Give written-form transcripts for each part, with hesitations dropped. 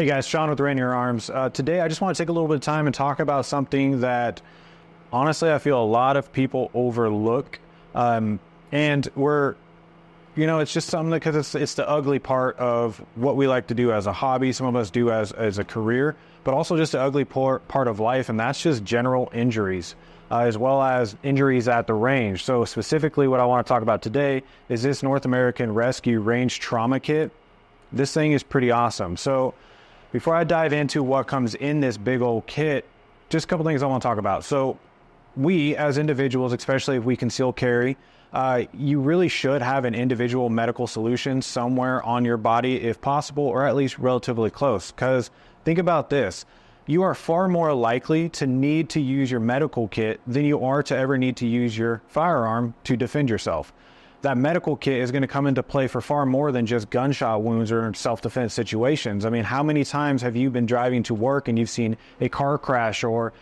Hey guys, Sean with Rainier Arms. Today I just want to take a little bit of time and talk about something that honestly I feel a lot of people overlook. And it's just something because it's the ugly part of what we like to do as a hobby. Some of us do as a career, but also just the ugly part of life. And that's just general injuries, as well as injuries at the range. So specifically what I want to talk about today is this North American Rescue Range Trauma Kit. This thing is pretty awesome. So before I dive into what comes in this big old kit, just a couple things I want to talk about. So we as individuals, especially if we conceal carry, you really should have an individual medical solution somewhere on your body if possible, or at least relatively close. Because think about this, you are far more likely to need to use your medical kit than you are to ever need to use your firearm to defend yourself. That medical kit is going to come into play for far more than just gunshot wounds or self-defense situations. I mean, how many times have you been driving to work and you've seen a car crash, or,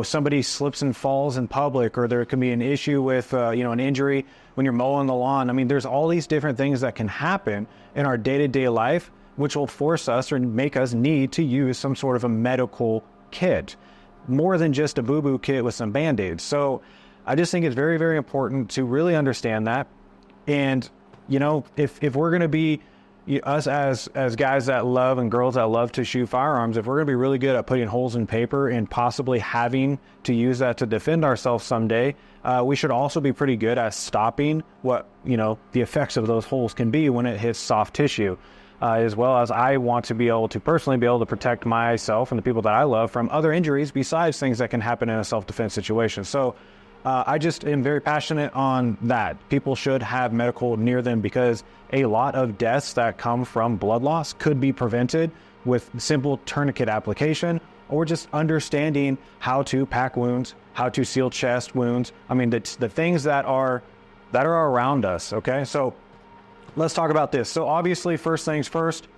somebody slips and falls in public, or there can be an issue with, an injury when you're mowing the lawn. I mean, there's all these different things that can happen in our day-to-day life, which will force us or make us need to use some sort of a medical kit, more than just a boo-boo kit with some Band-Aids. So I just think it's very, very important to really understand that. And, if we're going to be us as guys that love and girls that love to shoot firearms, if we're going to be really good at putting holes in paper and possibly having to use that to defend ourselves someday, we should also be pretty good at stopping what, the effects of those holes can be when it hits soft tissue. As well as I want to be able to personally be able to protect myself and the people that I love from other injuries besides things that can happen in a self-defense situation. So I just am very passionate on that. People should have medical near them because a lot of deaths that come from blood loss could be prevented with simple tourniquet application, or just understanding how to pack wounds, how to seal chest wounds. I mean, the things that are around us. Okay, so let's talk about this. So obviously, first things first,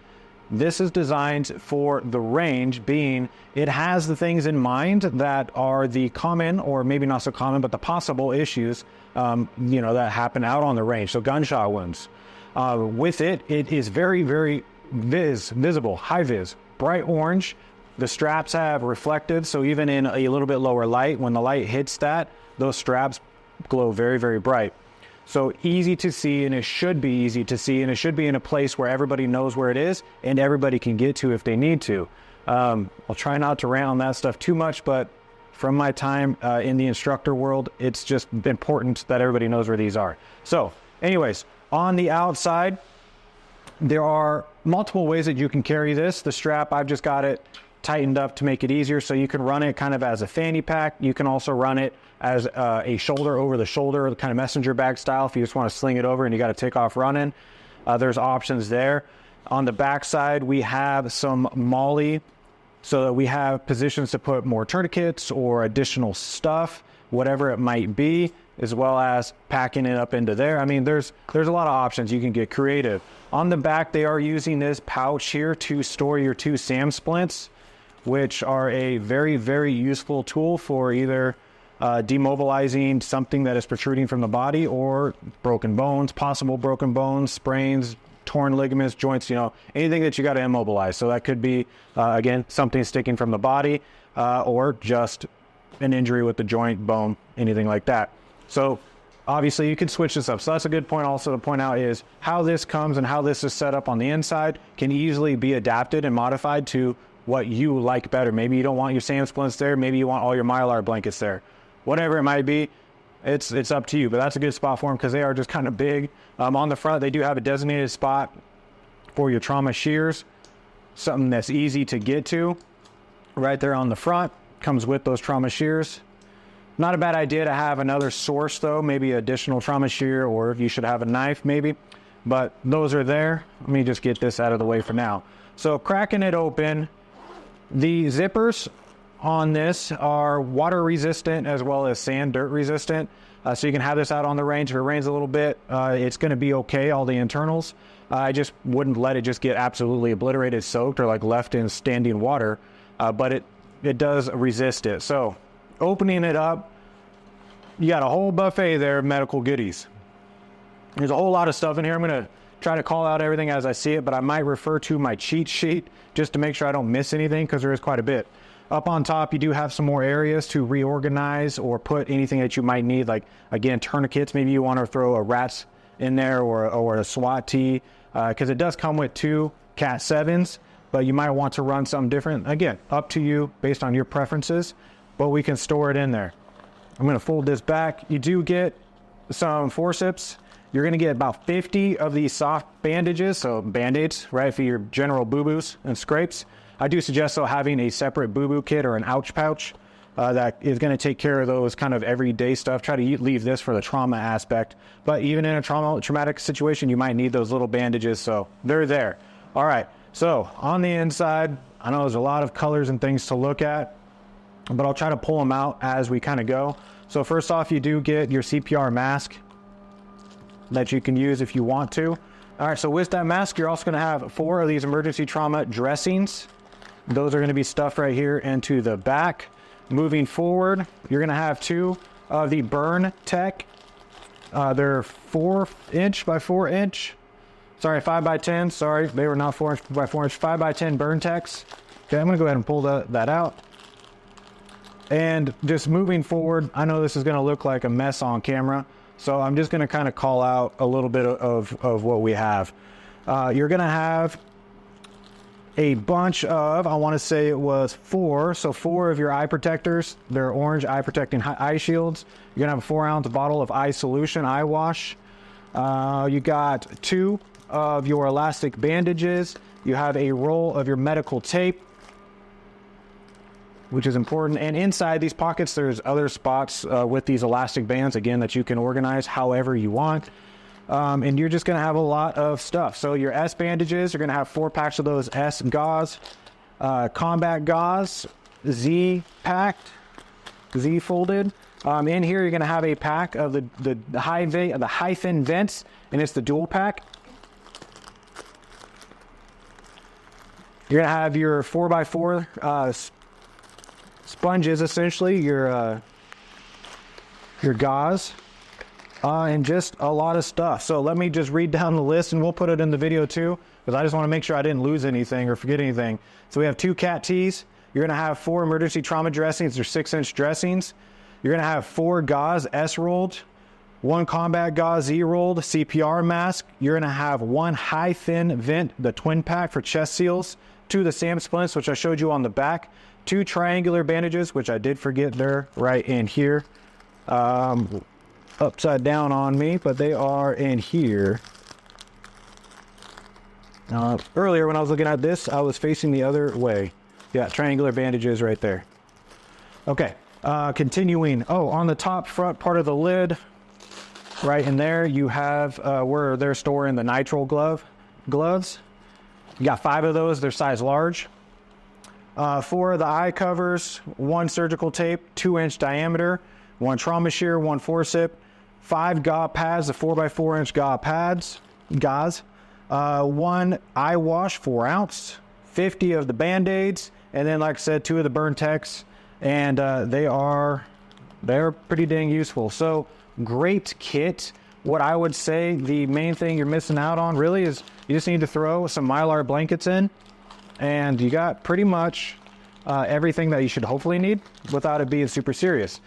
this is designed for the range, being it has the things in mind that are the common, or maybe not so common, but the possible issues, that happen out on the range. So gunshot wounds. With it is very, very visible, high vis, bright orange. The straps have reflective, so even in a little bit lower light, when the light hits that, those straps glow very, very bright. So easy to see, and it should be easy to see, and it should be in a place where everybody knows where it is and everybody can get to if they need to. I'll try not to rant on that stuff too much, but from my time in the instructor world, it's just important that everybody knows where these are. So anyways, on the outside, there are multiple ways that you can carry this. The strap, I've just got it tightened up to make it easier, so you can run it kind of as a fanny pack. You can also run it as a shoulder over the shoulder, kind of messenger bag style, if you just want to sling it over and you got to take off running. There's options there. On the back side, we have some MOLLE, so that we have positions to put more tourniquets or additional stuff, whatever it might be, as well as packing it up into there. I mean, there's a lot of options. You can get creative. On the back, they are using this pouch here to store your 2 SAM splints, which are a very, very useful tool for either demobilizing something that is protruding from the body, or broken bones, possible broken bones, sprains, torn ligaments, joints, anything that you got to immobilize. So that could be, again, something sticking from the body, or just an injury with the joint, bone, anything like that. So obviously you can switch this up. So that's a good point also to point out, is how this comes and how this is set up on the inside can easily be adapted and modified to what you like better. Maybe you don't want your SAM splints there. Maybe you want all your Mylar blankets there. Whatever it might be, it's up to you. But that's a good spot for them because they are just kind of big. On the front, they do have a designated spot for your trauma shears, something that's easy to get to. Right there on the front, comes with those trauma shears. Not a bad idea to have another source though, maybe additional trauma shear, or you should have a knife maybe. But those are there. Let me just get this out of the way for now. So cracking it open, the zippers on this are water resistant as well as sand, dirt resistant. So you can have this out on the range. If it rains a little bit, it's going to be okay, all the internals. I just wouldn't let it just get absolutely obliterated, soaked, or like left in standing water. But it does resist it. So opening it up, you got a whole buffet there of medical goodies. There's a whole lot of stuff in here. I'm going to try to call out everything as I see it, but I might refer to my cheat sheet just to make sure I don't miss anything, because there is quite a bit. Up on top, you do have some more areas to reorganize or put anything that you might need, like, again, tourniquets. Maybe you want to throw a RATS in there, or a SWAT tee, because it does come with 2 Cat 7s, but you might want to run something different. Again, up to you based on your preferences, but we can store it in there. I'm going to fold this back. You do get some forceps. You're going to get about 50 of these soft bandages, so Band-Aids, right, for your general boo-boos and scrapes. I do suggest, though, having a separate boo-boo kit or an ouch pouch that is going to take care of those kind of everyday stuff. Try to leave this for the trauma aspect. But even in a traumatic situation, you might need those little bandages, so they're there. All right, so on the inside, I know there's a lot of colors and things to look at, but I'll try to pull them out as we kind of go. So first off, you do get your CPR mask that you can use if you want to. All right, so with that mask, you're also going to have 4 of these emergency trauma dressings. Those are going to be stuffed right here into the back. Moving forward, you're going to have 2 of the Burn Tech. They're 4" by 4". Sorry, 5x10. Sorry, they were not 4" by 4". 5x10 Burn Techs. Okay, I'm going to go ahead and pull that out. And just moving forward, I know this is going to look like a mess on camera, so I'm just going to kind of call out a little bit of what we have. You're going to have a bunch of, I want to say it was 4, so 4 of your eye protectors. They're orange eye protecting eye shields. You're going to have a 4-ounce bottle of eye solution, eye wash. You got 2 of your elastic bandages. You have a roll of your medical tape, which is important. And inside these pockets, there's other spots with these elastic bands, again, that you can organize however you want. And you're just going to have a lot of stuff. So your S bandages, you're going to have 4 packs of those S gauze, combat gauze, Z packed, Z folded. In here, you're going to have a pack of the hyphen vents, and it's the dual pack. You're going to have your 4x4 sponges, essentially, your gauze, and just a lot of stuff. So let me just read down the list, and we'll put it in the video too, because I just want to make sure I didn't lose anything or forget anything. So we have 2 cat tees. You're going to have 4 emergency trauma dressings. They're 6-inch dressings. You're going to have 4 gauze S rolled, 1 combat gauze Z rolled, CPR mask. You're going to have 1 high thin vent, the twin pack for chest seals, 2 of the SAM splints, which I showed you on the back, 2 triangular bandages, which I did forget, they're right in here, upside down on me, but they are in here. Earlier when I was looking at this, I was facing the other way. Yeah, triangular bandages right there. Okay, continuing. Oh, on the top front part of the lid, right in there, you have where they're storing the nitrile gloves. You got 5 of those. They're size large. 4 of the eye covers, 1 surgical tape, 2-inch diameter, 1 trauma shear, 1 forcep, 5 gauze pads, the 4x4-inch gauze, 1 eye wash, 4 ounce, 50 of the Band-Aids, and then, like I said, 2 of the Burn Techs, and they're pretty dang useful. So great kit. What I would say the main thing you're missing out on really is you just need to throw some Mylar blankets in, and you got pretty much everything that you should hopefully need without it being super serious.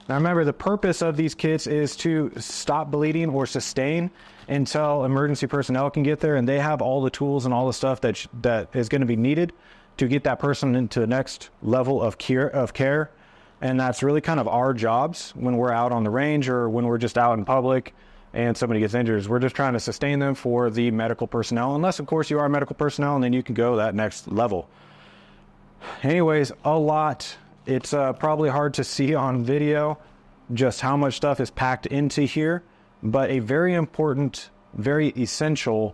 Now remember, the purpose of these kits is to stop bleeding or sustain until emergency personnel can get there, and they have all the tools and all the stuff that is going to be needed to get that person into the next level of care. And that's really kind of our jobs when we're out on the range or when we're just out in public and somebody gets injured. We're just trying to sustain them for the medical personnel, unless of course you are medical personnel, and then you can go that next level. Anyways, a lot. It's probably hard to see on video just how much stuff is packed into here, but a very important, very essential,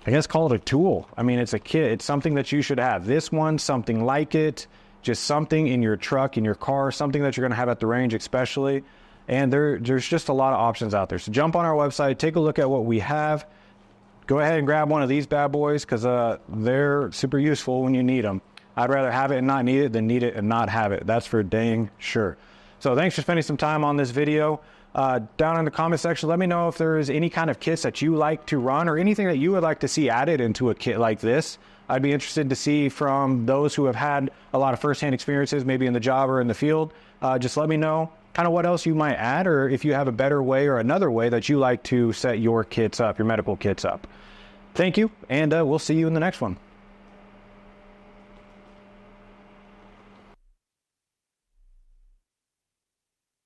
I guess call it a tool. I mean, it's a kit. It's something that you should have. This one, something like it, just something in your truck, in your car, something that you're going to have at the range especially. And there's just a lot of options out there. So jump on our website, take a look at what we have. Go ahead and grab one of these bad boys, because they're super useful when you need them. I'd rather have it and not need it than need it and not have it. That's for dang sure. So thanks for spending some time on this video. Down in the comment section, let me know if there is any kind of kits that you like to run or anything that you would like to see added into a kit like this. I'd be interested to see from those who have had a lot of firsthand experiences, maybe in the job or in the field. Just let me know kind of what else you might add, or if you have a better way or another way that you like to set your kits up, your medical kits up. Thank you, and we'll see you in the next one.